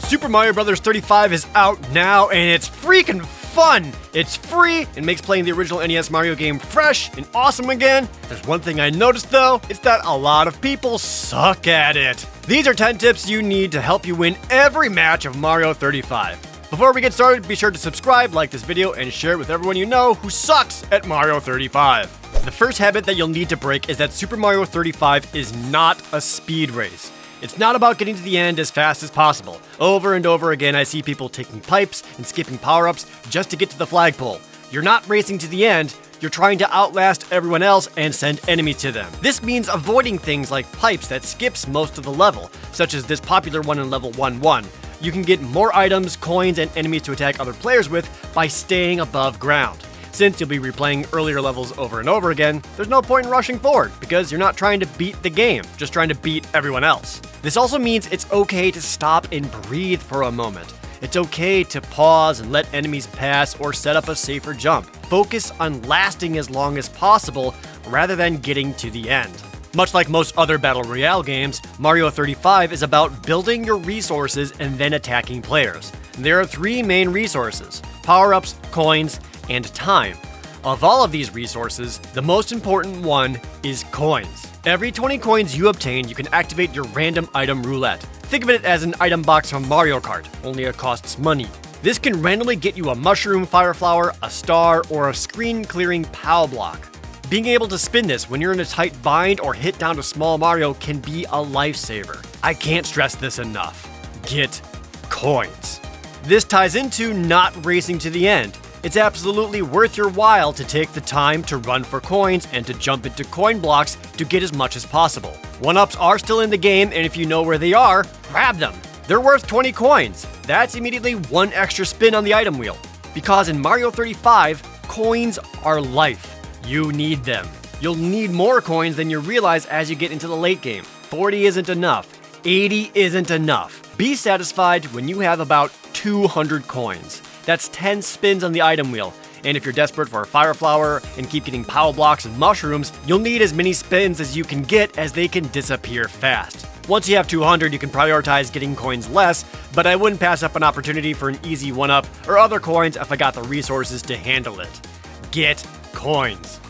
Super Mario Bros. 35 is out now, and it's freaking fun! It's free and makes playing the original NES Mario game fresh and awesome again. There's one thing I noticed though, it's that a lot of people suck at it. These are 10 tips you need to help you win every match of Mario 35. Before we get started, be sure to subscribe, like this video, and share it with everyone you know who sucks at Mario 35. The first habit that you'll need to break is that Super Mario 35 is not a speed race. It's not about getting to the end as fast as possible. Over and over again, I see people taking pipes and skipping power-ups just to get to the flagpole. You're not racing to the end, you're trying to outlast everyone else and send enemies to them. This means avoiding things like pipes that skips most of the level, such as this popular one in level 1-1. You can get more items, coins, and enemies to attack other players with by staying above ground. Since you'll be replaying earlier levels over and over again, there's no point in rushing forward, because you're not trying to beat the game, just trying to beat everyone else. This also means it's okay to stop and breathe for a moment. It's okay to pause and let enemies pass or set up a safer jump. Focus on lasting as long as possible, rather than getting to the end. Much like most other Battle Royale games, Mario 35 is about building your resources and then attacking players. There are 3 main resources: power-ups, coins, and time. Of all of these resources, the most important one is coins. Every 20 coins you obtain, you can activate your random item roulette. Think of it as an item box from Mario Kart, only it costs money. This can randomly get you a mushroom, fire flower, a star, or a screen-clearing POW block. Being able to spin this when you're in a tight bind or hit down to small Mario can be a lifesaver. I can't stress this enough. Get coins. This ties into not racing to the end. It's absolutely worth your while to take the time to run for coins and to jump into coin blocks to get as much as possible. 1-ups are still in the game, and if you know where they are, grab them. They're worth 20 coins. That's immediately 1 extra spin on the item wheel. Because in Mario 35, coins are life. You need them. You'll need more coins than you realize as you get into the late game. 40 isn't enough. 80 isn't enough. Be satisfied when you have about 200 coins. That's 10 spins on the item wheel. And if you're desperate for a fire flower and keep getting POW blocks and mushrooms, you'll need as many spins as you can get, as they can disappear fast. Once you have 200, you can prioritize getting coins less, but I wouldn't pass up an opportunity for an easy 1-up or other coins if I got the resources to handle it. Get coins.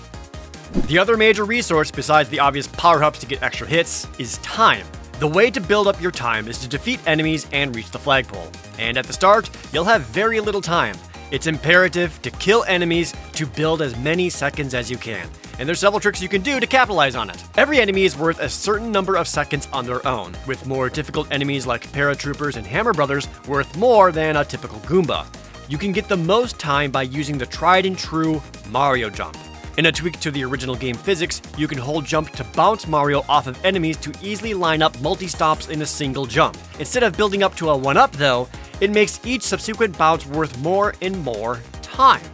The other major resource, besides the obvious power-ups to get extra hits, is time. The way to build up your time is to defeat enemies and reach the flagpole. And at the start, you'll have very little time. It's imperative to kill enemies to build as many seconds as you can. And there's several tricks you can do to capitalize on it. Every enemy is worth a certain number of seconds on their own, with more difficult enemies like paratroopers and Hammer Brothers worth more than a typical Goomba. You can get the most time by using the tried and true Mario jump. In a tweak to the original game physics, you can hold jump to bounce Mario off of enemies to easily line up multi-stomps in a single jump. Instead of building up to a 1-up though, it makes each subsequent bounce worth more and more time.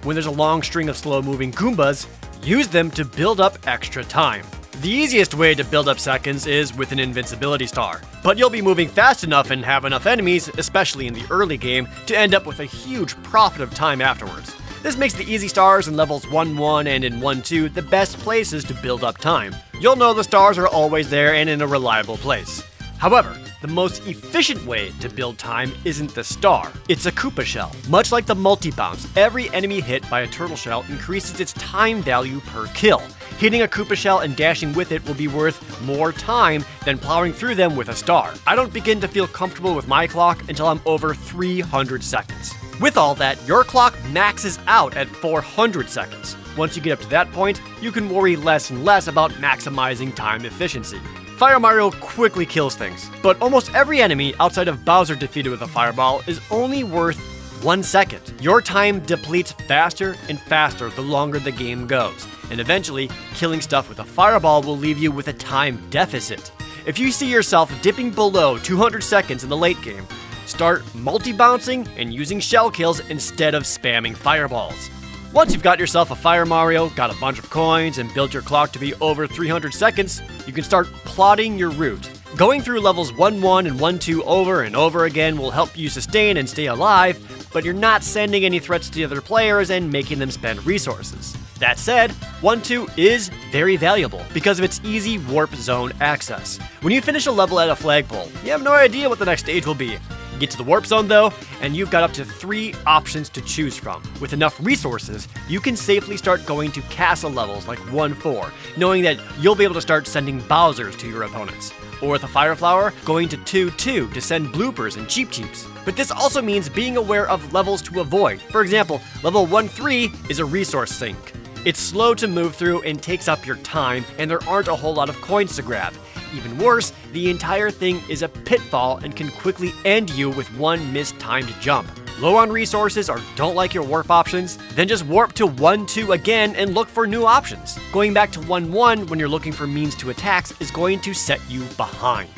When there's a long string of slow-moving Goombas, use them to build up extra time. The easiest way to build up seconds is with an invincibility star, but you'll be moving fast enough and have enough enemies, especially in the early game, to end up with a huge profit of time afterwards. This makes the easy stars in levels 1-1 and in 1-2 the best places to build up time. You'll know the stars are always there and in a reliable place. However, the most efficient way to build time isn't the star, it's a Koopa shell. Much like the multi-bounce, every enemy hit by a turtle shell increases its time value per kill. Hitting a Koopa shell and dashing with it will be worth more time than plowing through them with a star. I don't begin to feel comfortable with my clock until I'm over 300 seconds. With all that, your clock maxes out at 400 seconds. Once you get up to that point, you can worry less and less about maximizing time efficiency. Fire Mario quickly kills things, but almost every enemy outside of Bowser defeated with a fireball is only worth 1 second. Your time depletes faster and faster the longer the game goes, and eventually, killing stuff with a fireball will leave you with a time deficit. If you see yourself dipping below 200 seconds in the late game, start multi-bouncing and using shell kills instead of spamming fireballs. Once you've got yourself a Fire Mario, got a bunch of coins, and built your clock to be over 300 seconds, you can start plotting your route. Going through levels 1-1 and 1-2 over and over again will help you sustain and stay alive, but you're not sending any threats to the other players and making them spend resources. That said, 1-2 is very valuable because of its easy warp zone access. When you finish a level at a flagpole, you have no idea what the next stage will be. Get to the warp zone though, and you've got up to 3 options to choose from. With enough resources, you can safely start going to castle levels like 1-4, knowing that you'll be able to start sending Bowsers to your opponents. Or with a Fire Flower, going to 2-2 to send bloopers and Cheep Cheeps. But this also means being aware of levels to avoid. For example, level 1-3 is a resource sink. It's slow to move through and takes up your time, and there aren't a whole lot of coins to grab. Even worse, the entire thing is a pitfall and can quickly end you with one mistimed jump. Low on resources or don't like your warp options? Then just warp to 1-2 again and look for new options. Going back to 1-1 when you're looking for means to attacks is going to set you behind.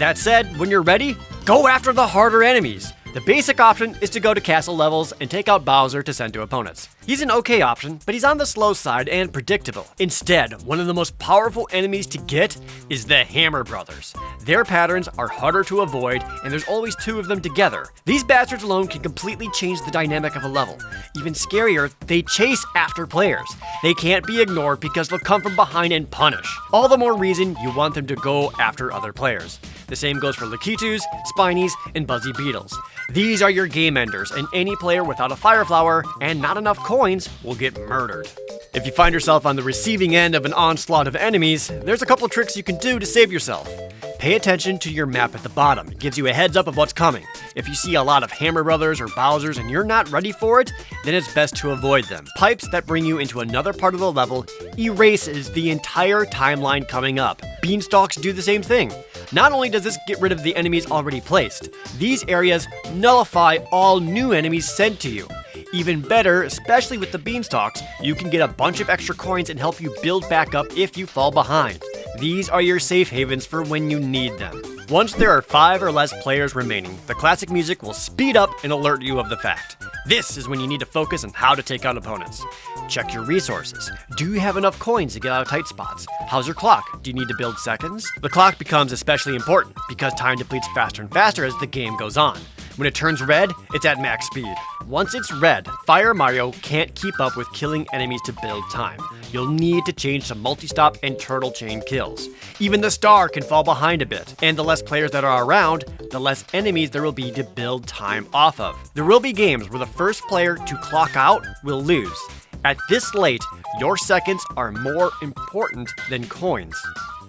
That said, when you're ready, go after the harder enemies. The basic option is to go to castle levels and take out Bowser to send to opponents. He's an okay option, but he's on the slow side and predictable. Instead, one of the most powerful enemies to get is the Hammer Brothers. Their patterns are harder to avoid, and there's always 2 of them together. These bastards alone can completely change the dynamic of a level. Even scarier, they chase after players. They can't be ignored because they'll come from behind and punish. All the more reason you want them to go after other players. The same goes for Lakitus, Spinies, and Buzzy Beetles. These are your game enders, and any player without a Fire Flower and not enough coins will get murdered. If you find yourself on the receiving end of an onslaught of enemies, there's a couple tricks you can do to save yourself. Pay attention to your map at the bottom. It gives you a heads up of what's coming. If you see a lot of Hammer Brothers or Bowsers and you're not ready for it, then it's best to avoid them. Pipes that bring you into another part of the level erases the entire timeline coming up. Beanstalks do the same thing. Not only does this get rid of the enemies already placed, these areas nullify all new enemies sent to you. Even better, especially with the beanstalks, you can get a bunch of extra coins and help you build back up if you fall behind. These are your safe havens for when you need them. Once there are 5 or less players remaining, the classic music will speed up and alert you of the fact. This is when you need to focus on how to take out opponents. Check your resources. Do you have enough coins to get out of tight spots? How's your clock? Do you need to build seconds? The clock becomes especially important because time depletes faster and faster as the game goes on. When it turns red, it's at max speed. Once it's red, Fire Mario can't keep up with killing enemies to build time. You'll need to change to multi-stop and turtle chain kills. Even the star can fall behind a bit, and the less players that are around, the less enemies there will be to build time off of. There will be games where the first player to clock out will lose. At this late, your seconds are more important than coins.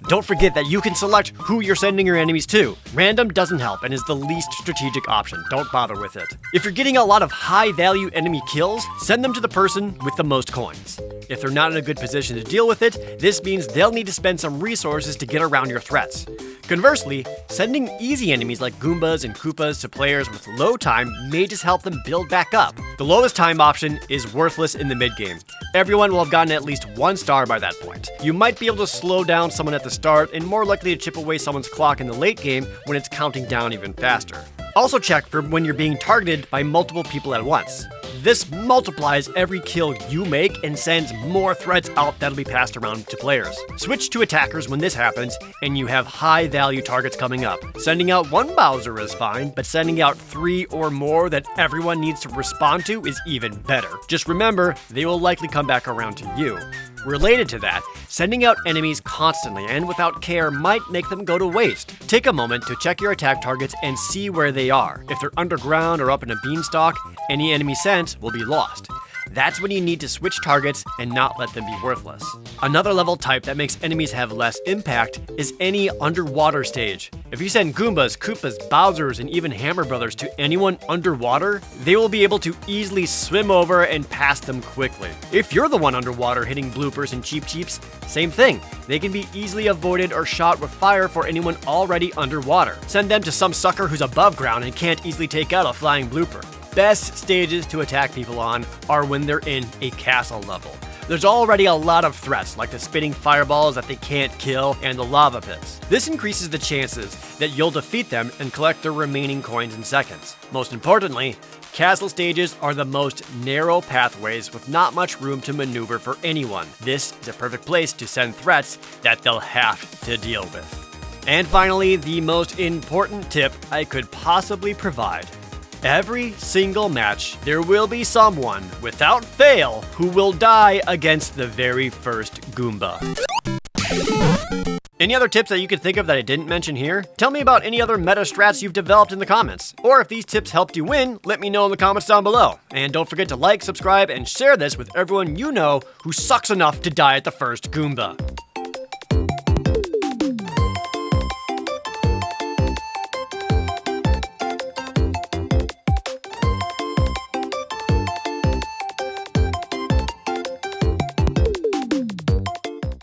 Don't forget that you can select who you're sending your enemies to. Random doesn't help and is the least strategic option. Don't bother with it. If you're getting a lot of high-value enemy kills, send them to the person with the most coins. If they're not in a good position to deal with it, this means they'll need to spend some resources to get around your threats. Conversely, sending easy enemies like Goombas and Koopas to players with low time may just help them build back up. The lowest time option is worthless in the mid-game. Everyone will have gotten at least 1 star by that point. You might be able to slow down someone at the start and more likely to chip away someone's clock in the late game when it's counting down even faster. Also check for when you're being targeted by multiple people at once. This multiplies every kill you make and sends more threats out that'll be passed around to players. Switch to attackers when this happens and you have high value targets coming up. Sending out 1 Bowser is fine, but sending out 3 or more that everyone needs to respond to is even better. Just remember, they will likely come back around to you. Related to that, sending out enemies constantly and without care might make them go to waste. Take a moment to check your attack targets and see where they are. If they're underground or up in a beanstalk, any enemy sent will be lost. That's when you need to switch targets and not let them be worthless. Another level type that makes enemies have less impact is any underwater stage. If you send Goombas, Koopas, Bowsers, and even Hammer Brothers to anyone underwater, they will be able to easily swim over and pass them quickly. If you're the one underwater hitting bloopers and Cheep Cheeps, same thing. They can be easily avoided or shot with fire for anyone already underwater. Send them to some sucker who's above ground and can't easily take out a flying blooper. Best stages to attack people on are when they're in a castle level. There's already a lot of threats like the spitting fireballs that they can't kill and the lava pits. This increases the chances that you'll defeat them and collect their remaining coins in seconds. Most importantly, castle stages are the most narrow pathways with not much room to maneuver for anyone. This is a perfect place to send threats that they'll have to deal with. And finally, the most important tip I could possibly provide. Every single match, there will be someone, without fail, who will die against the very first Goomba. Any other tips that you could think of that I didn't mention here? Tell me about any other meta strats you've developed in the comments. Or if these tips helped you win, let me know in the comments down below. And don't forget to like, subscribe, and share this with everyone you know who sucks enough to die at the first Goomba.